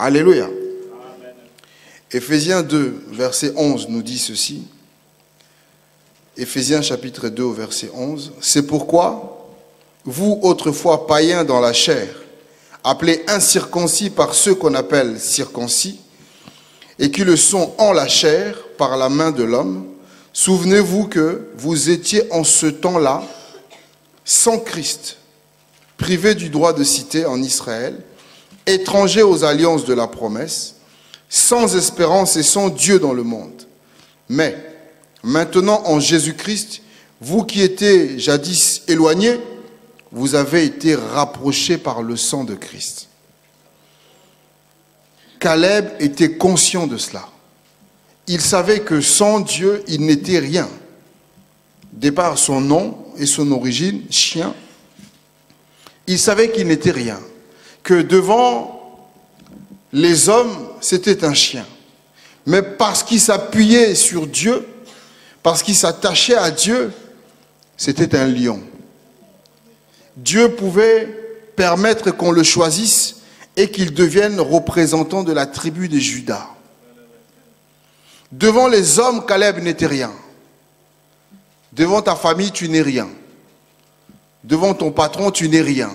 Alléluia. Éphésiens 2, verset 11 nous dit ceci. Éphésiens chapitre 2, verset 11. C'est pourquoi, vous autrefois païens dans la chair, appelés incirconcis par ceux qu'on appelle circoncis, et qui le sont en la chair par la main de l'homme, souvenez-vous que vous étiez en ce temps-là sans Christ, privés du droit de cité en Israël, étrangers aux alliances de la promesse, sans espérance et sans Dieu dans le monde. Mais maintenant en Jésus-Christ, vous qui étiez jadis éloignés, vous avez été rapprochés par le sang de Christ. Caleb était conscient de cela. Il savait que sans Dieu, il n'était rien. De par son nom et son origine, chien, il savait qu'il n'était rien. Que devant les hommes, c'était un chien. Mais parce qu'il s'appuyait sur Dieu, parce qu'il s'attachait à Dieu, c'était un lion. Dieu pouvait permettre qu'on le choisisse et qu'il devienne représentant de la tribu de Juda. Devant les hommes, Caleb n'était rien. Devant ta famille, tu n'es rien. Devant ton patron, tu n'es rien.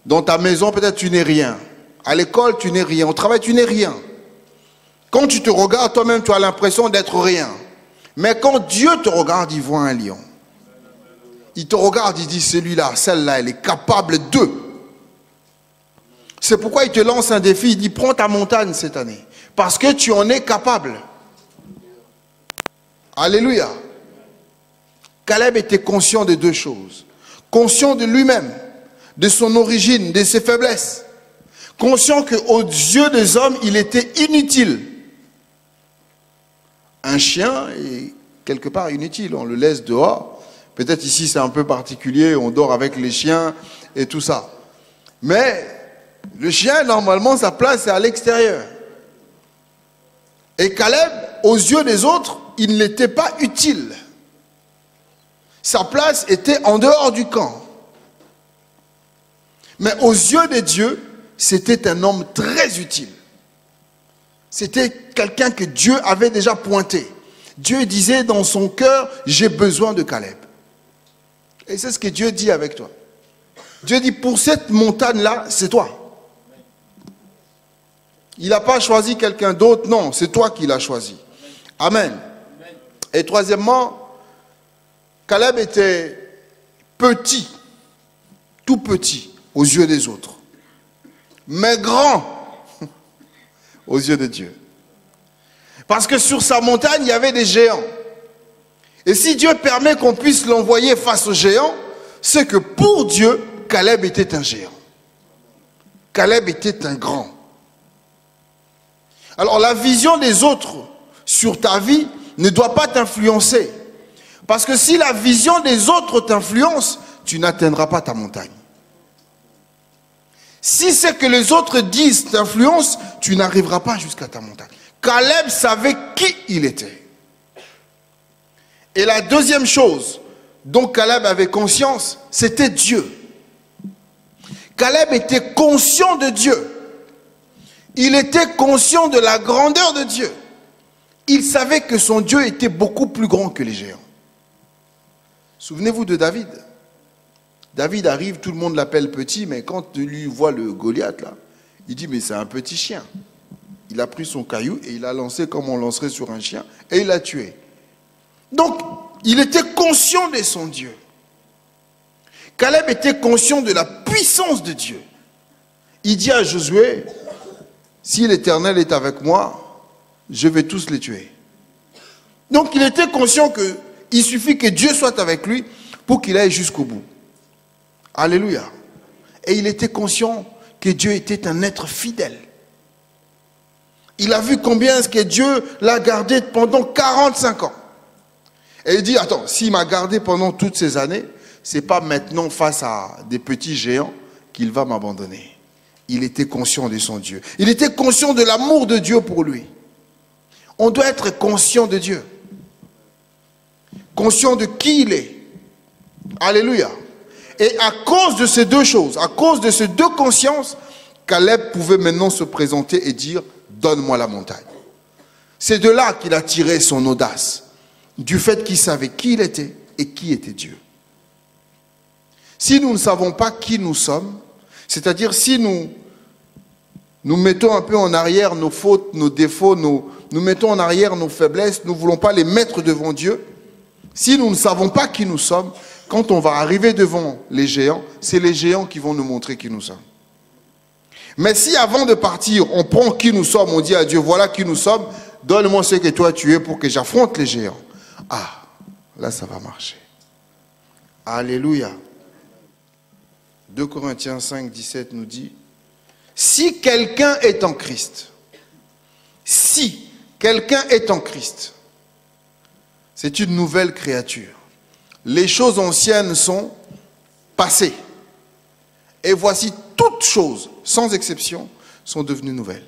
Dans ta maison, peut-être tu n'es rien. À l'école, tu n'es rien. Au travail, tu n'es rien. Quand tu te regardes toi-même, tu as l'impression d'être rien. Mais quand Dieu te regarde, il voit un lion. Il te regarde, il dit, celui-là, celle-là, elle est capable de. C'est pourquoi il te lance un défi, il dit, prends ta montagne cette année. Parce que tu en es capable. Alléluia. Caleb était conscient de deux choses. Conscient de lui-même, de son origine, de ses faiblesses. Conscient qu'aux yeux des hommes, il était inutile. Un chien est quelque part inutile, on le laisse dehors. Peut-être ici c'est un peu particulier, on dort avec les chiens et tout ça. Mais le chien, normalement, sa place est à l'extérieur. Et Caleb, aux yeux des autres, il n'était pas utile. Sa place était en dehors du camp. Mais aux yeux de Dieu, c'était un homme très utile. C'était quelqu'un que Dieu avait déjà pointé. Dieu disait dans son cœur, j'ai besoin de Caleb. Et c'est ce que Dieu dit avec toi. Dieu dit, pour cette montagne-là, c'est toi. Il n'a pas choisi quelqu'un d'autre, non, c'est toi qui l'as choisi. Amen. Et troisièmement, Caleb était petit, tout petit aux yeux des autres, mais grand aux yeux de Dieu. Parce que sur sa montagne, il y avait des géants. Et si Dieu permet qu'on puisse l'envoyer face aux géants, c'est que pour Dieu, Caleb était un géant. Caleb était un grand. Alors la vision des autres sur ta vie ne doit pas t'influencer. Parce que si la vision des autres t'influence, tu n'atteindras pas ta montagne. Si ce que les autres disent t'influence, tu n'arriveras pas jusqu'à ta montagne. Caleb savait qui il était. Et la deuxième chose dont Caleb avait conscience, c'était Dieu. Caleb était conscient de Dieu. Il était conscient de la grandeur de Dieu. Il savait que son Dieu était beaucoup plus grand que les géants. Souvenez-vous de David. David arrive, tout le monde l'appelle petit, mais quand il lui voit le Goliath, là, il dit, mais c'est un petit chien. Il a pris son caillou et il a lancé comme on lancerait sur un chien, et il l'a tué. Donc, il était conscient de son Dieu. Caleb était conscient de la puissance de Dieu. Il dit à Josué, si l'Éternel est avec moi, je vais tous les tuer. Donc, il était conscient qu'il suffit que Dieu soit avec lui pour qu'il aille jusqu'au bout. Alléluia. Et il était conscient que Dieu était un être fidèle. Il a vu combien est-ce que Dieu l'a gardé pendant 45 ans. Et il dit, attends, s'il m'a gardé pendant toutes ces années, c'est pas maintenant face à des petits géants qu'il va m'abandonner. Il était conscient de son Dieu. Il était conscient de l'amour de Dieu pour lui. On doit être conscient de Dieu. Conscient de qui il est. Alléluia. Et à cause de ces deux choses, à cause de ces deux consciences, Caleb pouvait maintenant se présenter et dire, donne-moi la montagne. C'est de là qu'il a tiré son audace, du fait qu'il savait qui il était et qui était Dieu. Si nous ne savons pas qui nous sommes, c'est-à-dire si nous mettons un peu en arrière nos fautes, nos défauts, nous mettons en arrière nos faiblesses, nous ne voulons pas les mettre devant Dieu, si nous ne savons pas qui nous sommes, quand on va arriver devant les géants, c'est les géants qui vont nous montrer qui nous sommes. Mais si avant de partir, on prend qui nous sommes, on dit à Dieu, voilà qui nous sommes, donne-moi ce que toi tu es pour que j'affronte les géants. Ah, là ça va marcher. Alléluia. 2 Corinthiens 5, 17 nous dit, si quelqu'un est en Christ, c'est une nouvelle créature. Les choses anciennes sont passées. Et voici toutes choses, sans exception, sont devenues nouvelles.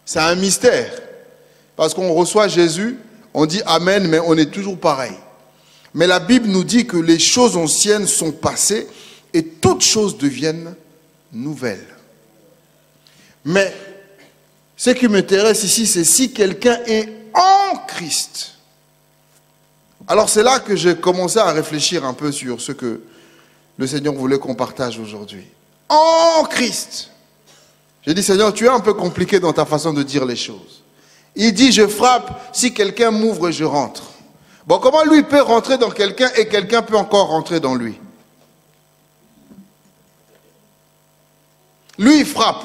C'est un mystère. Parce qu'on reçoit Jésus, on dit Amen, mais on est toujours pareil. Mais la Bible nous dit que les choses anciennes sont passées et toutes choses deviennent nouvelles. Mais ce qui m'intéresse ici, c'est si quelqu'un est en Christ. Alors c'est là que j'ai commencé à réfléchir un peu sur ce que le Seigneur voulait qu'on partage aujourd'hui. En Christ. J'ai dit, Seigneur, tu es un peu compliqué dans ta façon de dire les choses. Il dit, je frappe, si quelqu'un m'ouvre, je rentre. Bon, comment lui peut rentrer dans quelqu'un et quelqu'un peut encore rentrer dans lui? Lui, il frappe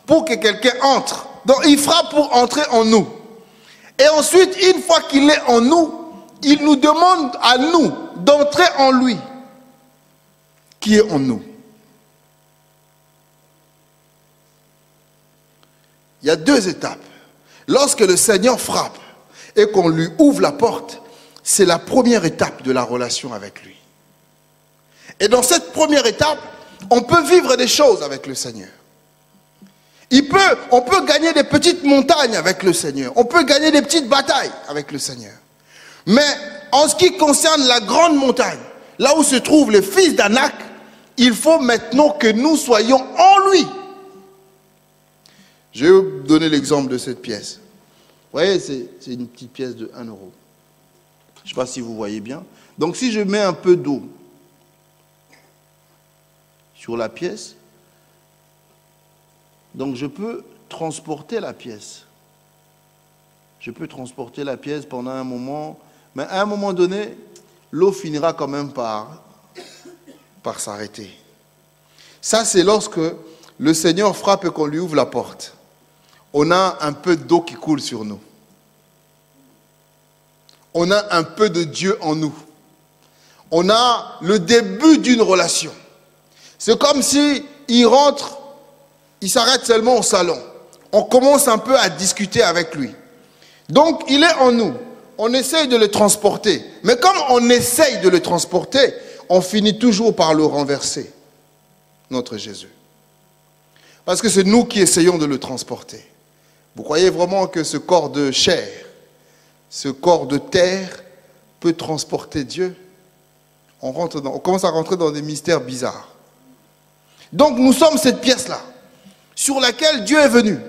pour que quelqu'un entre. Donc, il frappe pour entrer en nous. Et ensuite, une fois qu'il est en nous, il nous demande à nous d'entrer en lui, qui est en nous. Il y a deux étapes. Lorsque le Seigneur frappe et qu'on lui ouvre la porte, c'est la première étape de la relation avec lui. Et dans cette première étape, on peut vivre des choses avec le Seigneur. On peut gagner des petites montagnes avec le Seigneur. On peut gagner des petites batailles avec le Seigneur. Mais en ce qui concerne la grande montagne, là où se trouvent les fils d'Anak, il faut maintenant que nous soyons en lui. Je vais vous donner l'exemple de cette pièce. Vous voyez, c'est une petite pièce de 1 euro. Je ne sais pas si vous voyez bien. Donc si je mets un peu d'eau sur la pièce, donc je peux transporter la pièce. Je peux transporter la pièce pendant un moment, mais à un moment donné, l'eau finira quand même par s'arrêter. Ça, c'est lorsque le Seigneur frappe et qu'on lui ouvre la porte. On a un peu d'eau qui coule sur nous. On a un peu de Dieu en nous. On a le début d'une relation. C'est comme si il rentre, il s'arrête seulement au salon. On commence un peu à discuter avec lui. Donc, il est en nous. On essaye de le transporter. Mais comme on essaye de le transporter, on finit toujours par le renverser, notre Jésus. Parce que c'est nous qui essayons de le transporter. Vous croyez vraiment que ce corps de chair, ce corps de terre peut transporter Dieu? On commence à rentrer dans des mystères bizarres. Donc nous sommes cette pièce-là, sur laquelle Dieu est venu.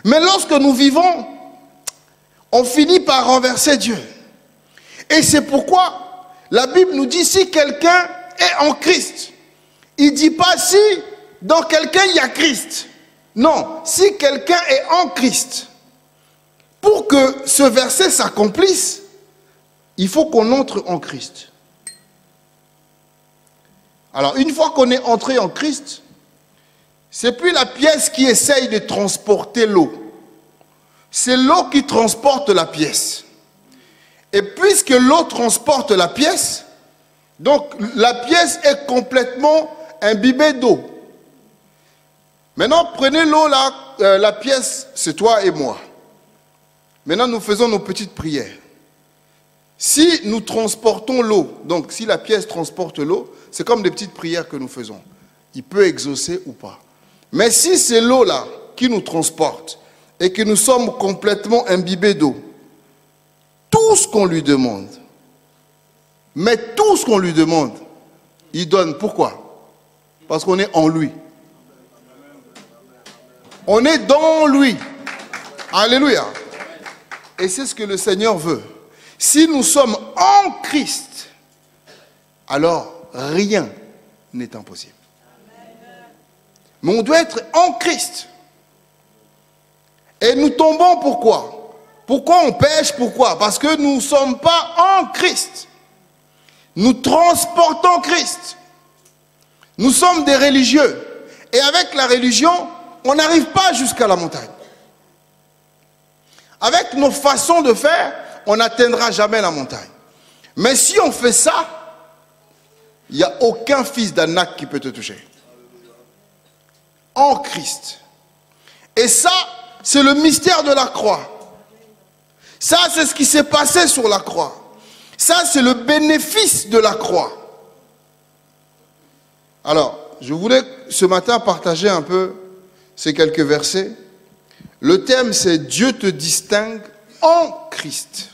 Mais lorsque nous vivons, on finit par renverser Dieu. Et c'est pourquoi la Bible nous dit, si quelqu'un est en Christ, il ne dit pas si dans quelqu'un il y a Christ. Non, si quelqu'un est en Christ, pour que ce verset s'accomplisse, il faut qu'on entre en Christ. Alors, une fois qu'on est entré en Christ, c'est plus la pièce qui essaye de transporter l'eau. C'est l'eau qui transporte la pièce. Et puisque l'eau transporte la pièce, donc la pièce est complètement imbibée d'eau. Maintenant, prenez l'eau là, la pièce, c'est toi et moi. Maintenant, nous faisons nos petites prières. Si nous transportons l'eau, donc si la pièce transporte l'eau, c'est comme des petites prières que nous faisons. Il peut exaucer ou pas. Mais si c'est l'eau là qui nous transporte et que nous sommes complètement imbibés d'eau, tout ce qu'on lui demande, mais tout ce qu'on lui demande, il donne. Pourquoi? Parce qu'on est en lui. On est dans lui. Alléluia. Et c'est ce que le Seigneur veut. Si nous sommes en Christ, alors rien n'est impossible. Mais on doit être en Christ. Et nous tombons pourquoi? Pourquoi on pêche? Pourquoi? Parce que nous ne sommes pas en Christ. Nous transportons Christ. Nous sommes des religieux. Et avec la religion, on n'arrive pas jusqu'à la montagne. Avec nos façons de faire, on n'atteindra jamais la montagne. Mais si on fait ça, il n'y a aucun fils d'Anak qui peut te toucher. En Christ. Et ça, c'est le mystère de la croix. Ça, c'est ce qui s'est passé sur la croix. Ça, c'est le bénéfice de la croix. Alors, je voulais ce matin partager un peu ces quelques versets. Le thème, c'est Dieu te distingue en Christ.